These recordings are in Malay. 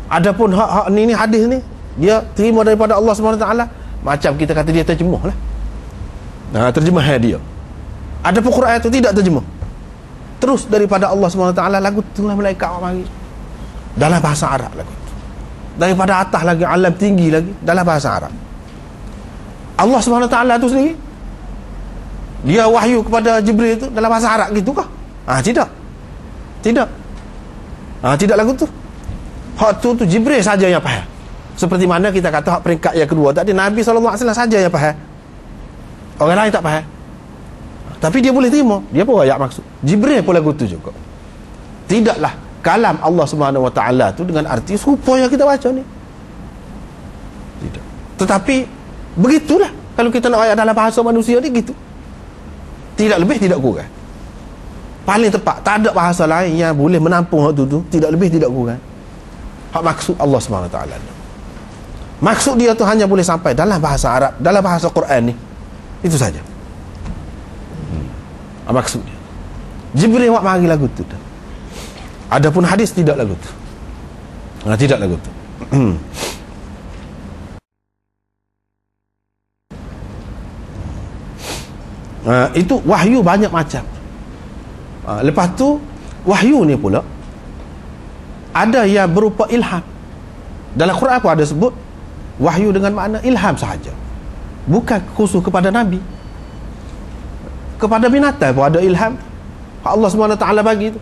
Adapun hak ni hadis ni dia terima daripada Allah SWT, macam kita kata dia terjemah lah. Terjemah dia. Adapun Quran itu tidak terjemah, terus daripada Allah SWT, lagu itulah malaikat mari dalam bahasa Arab. Lagu itu daripada atas lagi, alam tinggi lagi, dalam bahasa Arab. Allah SWT tu sendiri dia wahyu kepada Jibril itu dalam bahasa Arab gitu kah? Tidak. Tidak lagu tu. Hak tu Jibril saja yang faham. Seperti mana kita kata hak peringkat yang kedua tadi, Nabi SAW saja yang faham, orang lain tak faham. Tapi dia boleh terima, dia pun ayat maksud. Jibril pun lagu tu juga. Tidaklah kalam Allah SWT tu dengan arti serupa yang kita baca ni. Tidak. Tetapi begitulah kalau kita nak ayat dalam bahasa manusia ni, gitu. Tidak lebih, tidak kurang. Paling tepat, tak ada bahasa lain yang boleh menampung hak tu, tidak lebih, tidak kurang. Hak maksud Allah SWT. Maksud dia tu hanya boleh sampai dalam bahasa Arab, dalam bahasa Quran ni. Itu saja. Maksud dia. Jibril wak mari lagu tu. Adapun hadis tidak lagu tu. Tidak lagu tu. Itu wahyu banyak macam. Lepas tu wahyu ni pula ada yang berupa ilham. Dalam Quran pun ada sebut wahyu dengan makna ilham sahaja, bukan khusus kepada Nabi. Kepada binatang pun ada ilham Allah SWT bagi tu.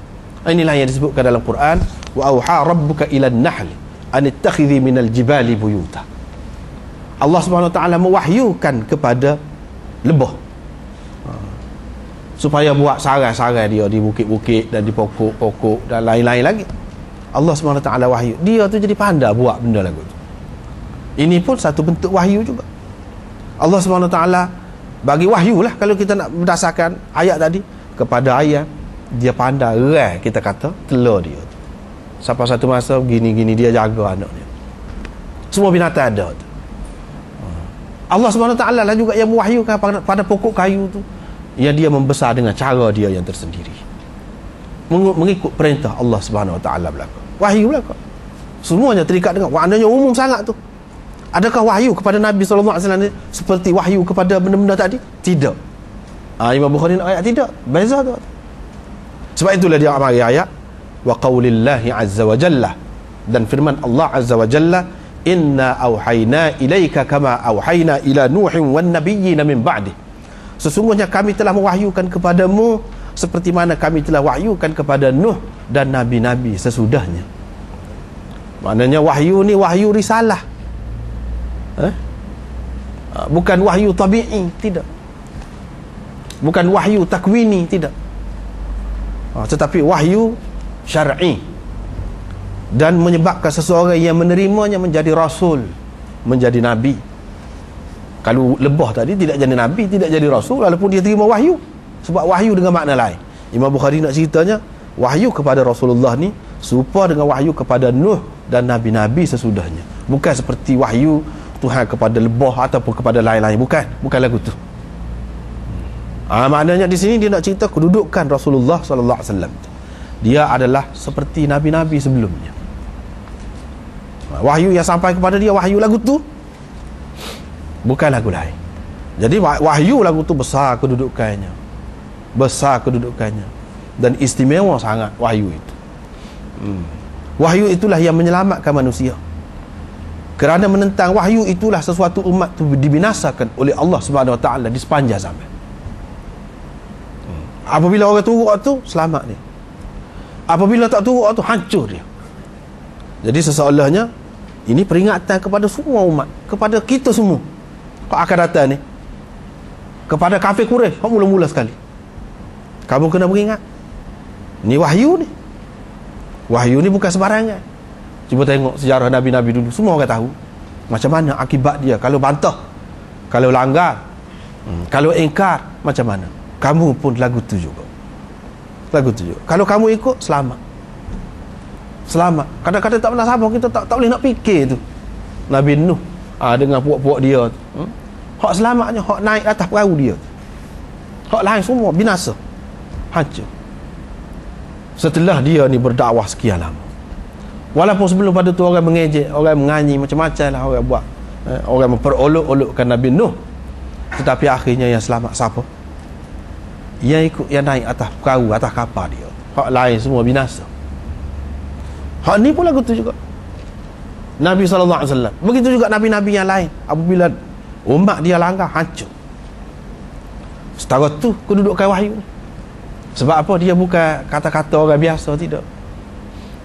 Inilah yang disebutkan dalam Quran, wa auha rabbuka ila an-nahl an ittakhidhi minal jibali buyuta. Allah SWT mewahyukan kepada lebah supaya buat sarai-sarai dia di bukit-bukit dan di pokok-pokok dan lain-lain lagi. Allah SWT wahyu, dia tu jadi pandai buat benda lagu tu. Ini pun satu bentuk wahyu juga. Allah SWT bagi wahyu lah, kalau kita nak berdasarkan ayat tadi, kepada ayat dia pandai rai, kita kata telur dia tu. Sampai satu masa gini-gini dia jaga anak dia. Semua binatang ada tu. Allah SWT lah juga yang mewahyukan pada pokok kayu tu, yang dia membesar dengan cara dia yang tersendiri, mengikut perintah Allah SWT belaka. Wahyu belaka. Semuanya terikat dengan, maknanya umum sangat tu. Adakah wahyu kepada Nabi SAW seperti wahyu kepada benda-benda tadi? Tidak. Imam Bukhari nak ayat tidak. Beza tu. Sebab itulah dia amari ayat wa qaulillahi azza wa jalla, dan firman Allah azza wa jalla, inna auhayna ilaika kama auhayna ila nuhin wan nabiyyina min ba'di. Sesungguhnya kami telah mewahyukan kepadamu seperti mana kami telah wahyukan kepada Nuh dan nabi-nabi sesudahnya. Maknanya wahyu ni wahyu risalah. Bukan wahyu tabi'i, tidak. Bukan wahyu takwini, tidak. Tetapi wahyu syar'i, dan menyebabkan seseorang yang menerimanya menjadi rasul, menjadi nabi. Kalau lebah tadi tidak jadi nabi, tidak jadi rasul, walaupun dia terima wahyu. Sebab wahyu dengan makna lain. Imam Bukhari nak ceritanya, wahyu kepada Rasulullah ni serupa dengan wahyu kepada Nuh dan nabi-nabi sesudahnya. Bukan seperti wahyu Tuhan kepada lebah ataupun kepada lain-lain. Bukan lagu tu. Maknanya di sini dia nak cerita kedudukan Rasulullah sallallahu alaihi wasallam. Dia adalah seperti nabi-nabi sebelumnya. Wahyu yang sampai kepada dia, wahyu lagu tu, bukan lagu lain. Jadi wahyu lagu tu besar kedudukannya, dan istimewa sangat wahyu itu. Wahyu itulah yang menyelamatkan manusia. Kerana menentang wahyu itulah sesuatu umat tu dibinasakan oleh Allah Subhanahu Wa Taala di sepanjang zaman. Apabila orang turut tu, selamat dia. Apabila tak turut tu, hancur dia. Jadi seseolahnya ini peringatan kepada semua umat, kepada kita semua kau akan datang ni, kepada kafir Quraisy, kau mula-mula sekali kamu kena beringat, ni wahyu ni. Wahyu ni bukan sembarangan. Cuba tengok sejarah Nabi-Nabi dulu, semua orang tahu macam mana akibat dia kalau bantah, kalau langgar, kalau ingkar, macam mana. Kamu pun lagu tu juga. Kalau kamu ikut, selamat. Kadang-kadang tak pernah sabar, kita tak boleh nak fikir tu. Nabi Nuh dengan puak-puak dia tu, hak selamatnya, hak naik atas perahu dia tu. Hak lain semua binasa, hancur. Setelah dia ni berdakwah sekian lama, Walaupun sebelum pada tu orang mengejek, orang menganyi macam-macam lah orang buat, orang memperolok-olokkan Nabi Nuh, tetapi akhirnya yang selamat siapa? Yang ikut, yang naik atas perahu, atas kapal dia. Hak lain semua binasa. Hak ni pun lagu tu juga Nabi SAW. Begitu juga Nabi-Nabi yang lain, apabila umat dia langgar, hancur. Setara tu kedudukan wahyu ni. Sebab apa? Dia bukan kata-kata orang biasa, tidak.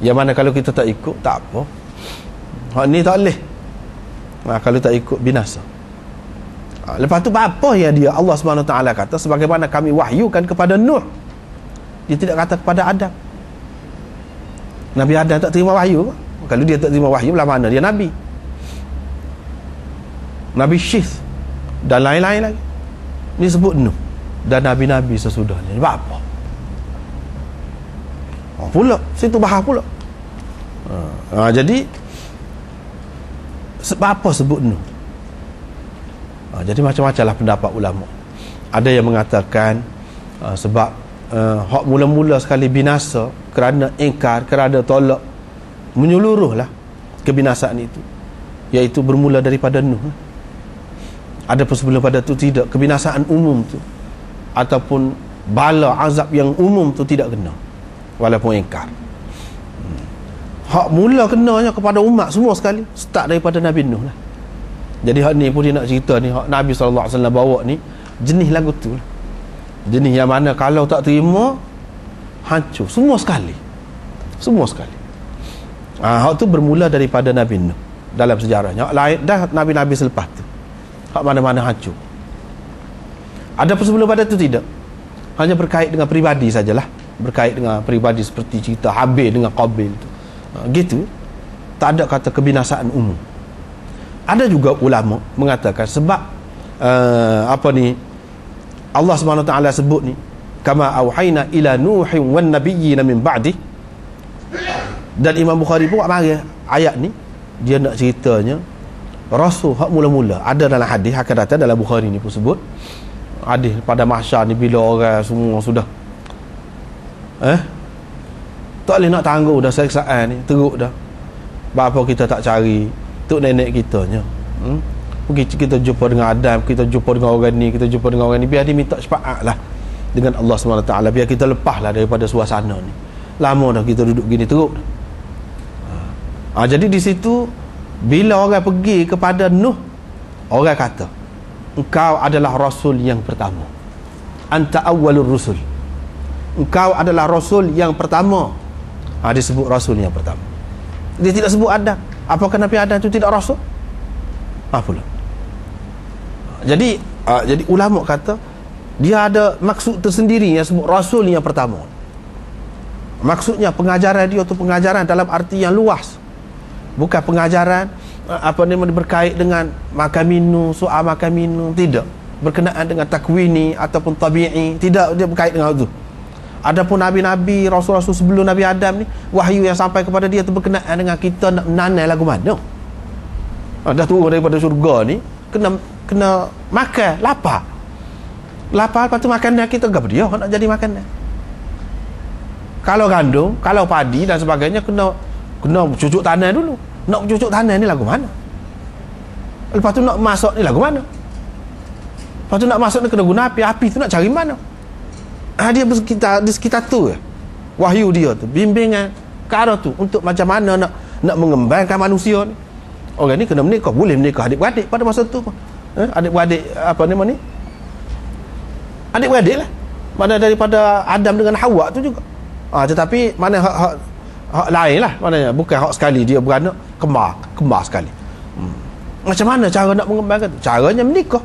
Yang mana kalau kita tak ikut, tak apa. Hak ni tak boleh. Kalau tak ikut, binasa. Lepas tu apa yang dia Allah SWT kata, sebagaimana kami wahyukan kepada Nuh. Dia tidak kata kepada Adam. Nabi Adam tak terima wahyu. Kalau dia tak terima wahyu, belah mana dia Nabi? Nabi Syith dan lain-lain lagi. Ni sebut Nuh dan Nabi-Nabi sesudahnya. Sebab apa? Pula situ bahas pula. Jadi sebab apa sebut Nuh? Jadi macam-macam lah pendapat ulama. Ada yang mengatakan sebab hak mula-mula sekali binasa kerana ingkar, kerana tolak, menyeluruhlah kebinasaan itu, iaitu bermula daripada Nuh. Ada pun sebelum pada tu tidak, kebinasaan umum tu ataupun bala azab yang umum tu tidak kena walaupun ingkar. Hak mula kenanya kepada umat semua sekali, start daripada Nabi Nuh lah. Jadi hak ni pun dia nak cerita ni, hak Nabi SAW bawa ni jenis lagu tu lah. Jenis yang mana kalau tak terima, hancur semua sekali. Semua sekali. Hak tu bermula daripada Nabi Nuh dalam sejarahnya. Hak lain dah Nabi-Nabi selepas tu, hak mana-mana hancur. Ada pun sebelum pada tu tidak. Hanya berkait dengan peribadi sajalah. Berkait dengan peribadi seperti cerita Habil dengan Qabil tu. Gitu. Tak ada kata kebinasaan umum. Ada juga ulama mengatakan sebab Allah SWT sebut ni, kama auhayna ila nuhin wan nabiyyin min ba'di. Dan Imam Bukhari pun mari ayat ni dia nak ceritanya Rasul hak mula-mula ada dalam hadis akan datang dalam Bukhari ni pun sebut hadis pada mahsyar ni, bila orang semua sudah tak boleh nak tangguh dah seksaan ni, teruk dah. Bapa kita tak cari tok nenek kitanya, pergi kita jumpa dengan Adam, kita jumpa dengan orang ni, kita jumpa dengan orang ni, biar dia minta syafaat lah dengan Allah SWT, biar kita lepas lah daripada suasana ni. Lama dah kita duduk gini, teruk dah. Jadi di situ bila orang pergi kepada Nuh, orang kata engkau adalah Rasul yang pertama, anta awwalur rusul, engkau adalah Rasul yang pertama. Dia sebut Rasul yang pertama, dia tidak sebut Adam. Apakah Nabi Adam itu tidak Rasul? Pula. Jadi ulama kata dia ada maksud tersendiri yang sebut Rasul yang pertama. Maksudnya pengajaran dia itu pengajaran dalam arti yang luas, bukan pengajaran berkait dengan makan minum, soal makan minum, tidak berkenaan dengan takwini ataupun tabi'i, tidak, dia berkait dengan itu. Adapun nabi-nabi, rasul-rasul sebelum Nabi Adam ni, wahyu yang sampai kepada dia itu berkenaan dengan kita nak menanai lagu mana. Dah turun daripada syurga ni, kena makan, lapar, lepas tu makanan kita apa dia nak jadi makanan. Kalau gandum, kalau padi dan sebagainya, kena cucuk tanah dulu. Nak cucuk tanah ni lagu mana? Lepas tu nak masak ni lagu mana? Lepas tu nak masak ni kena guna api tu nak cari mana? Dia di sekitar tu wahyu dia tu, bimbingan ke arah tu, untuk macam mana nak mengembangkan manusia ni. Orang ni kena menikah, boleh menikah adik-beradik pada masa tu pun. Adik-beradik ni adik-beradik lah, mana daripada Adam dengan Hawa tu juga. Tetapi mana hak lain lah, maknanya bukan hak sekali dia beranak, kembar sekali. Macam mana cara nak mengembangkan tu? Caranya menikah.